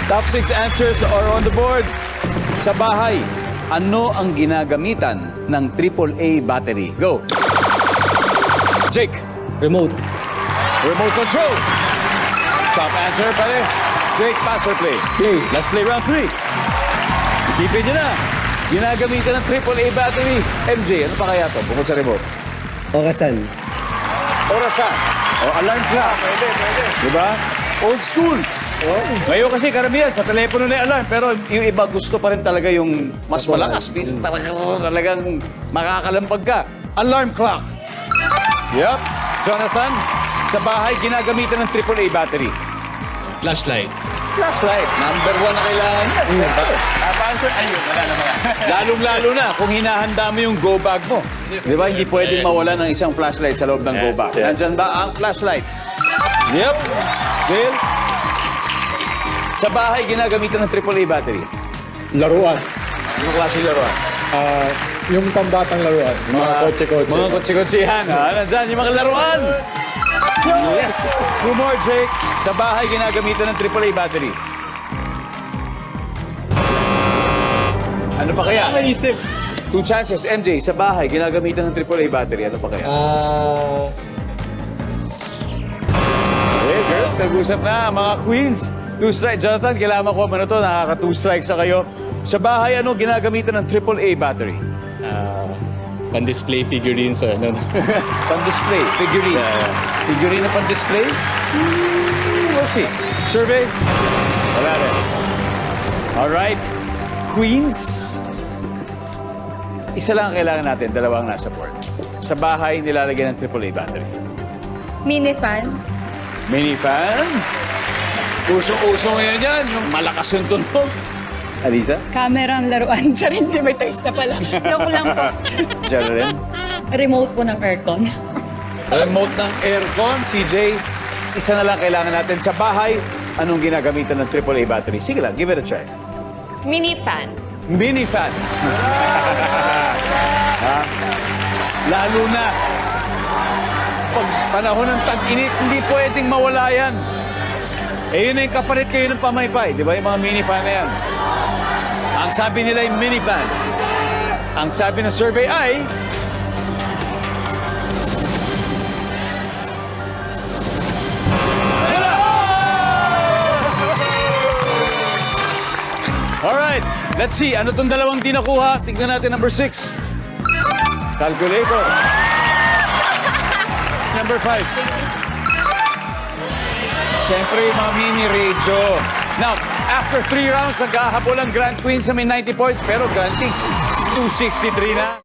Top 6 answers are on the board. Sa bahay, ano ang ginagamitan ng AAA battery? Go! Jake. Remote. Remote control. Top answer, pare. Jake, pass or play? Play. Let's play round 3. Isipin nyo na. Ginagamitan ng AAA battery. MJ, ano pa kaya to? Bukod sa remote. Orasan. Orasan. O alarm clock. Pwede. Diba? Old school. Ngayon kasi karamihan sa telepono na yung alarm, pero yung iba gusto pa rin talaga yung mas malakas. Minsan talagang makakalampag ka. Alarm clock. Yup. Jonathan, sa bahay ginagamitan ng AAA battery. Flashlight. Flashlight. Number 1 na kailangan yan. Answer, ayun, wala naman. Lalong-lalo na kung hinahanda mo yung go bag mo. Di ba? Hindi pwedeng mawala ng isang flashlight sa loob ng go bag. Yes. Nandyan ba ang flashlight? Yep. Bill? Sa bahay, ginagamitan ng AAA battery. Laruan. Anong klase laruan? Yung pambatang laruan. Mga kotse-kotse. Mga kotse-kotsehan. Nandyan yung mga laruan. Yes. Two more, Jake. Sa bahay, ginagamitan ng AAA battery. Ano pa kaya? Maisip. 2 chances. MJ, sa bahay, ginagamitan ng AAA battery. Ano pa kaya? Hey, girls, nag-usap na. Mga queens. 2 strikes. Jonathan, kailangan ko ano to. Nakaka 2 strikes na kayo. Sa bahay, ano ginagamitan ng AAA battery? Pan-display figurines or ano. Pan-display. Figurine. Figurine na pan-display? We'll see. Survey? Wala rin. Alright. Queens. Isa lang ang kailangan natin. Dalawang nasa board. Sa bahay, nilalagyan ng AAA battery. Mini fan. Mini fan? Usong-uso ngayon yan. Yung malakas yung tunog. Alisa? Camera ang laruan. Charin, di may toys na pala. Joke lang po. Diyan rin. Remote po ng aircon. Remote ng aircon. CJ, isa na lang kailangan natin. Sa bahay, anong ginagamitan ng AAA battery? Sige lang, give it a try. Mini fan. Mini fan. Ha? Lalo na pag panahon ng tag-init, hindi pwedeng mawala yan. Eh yun na yung kapalit kayo ng pamaypay. Di ba yung mga mini fan na yan? Ang sabi nila yung mini fan. Ang sabi ng survey ay... Wala! Alright, let's see. Ano tong dalawang di nakuha? Tignan natin number 6. Calculator. Number 5. Siyempre, yung mga mini radio. Now, after 3 rounds, naghahabol ang Grand Queen sa may 90 points, pero Grand Kings, 263 na.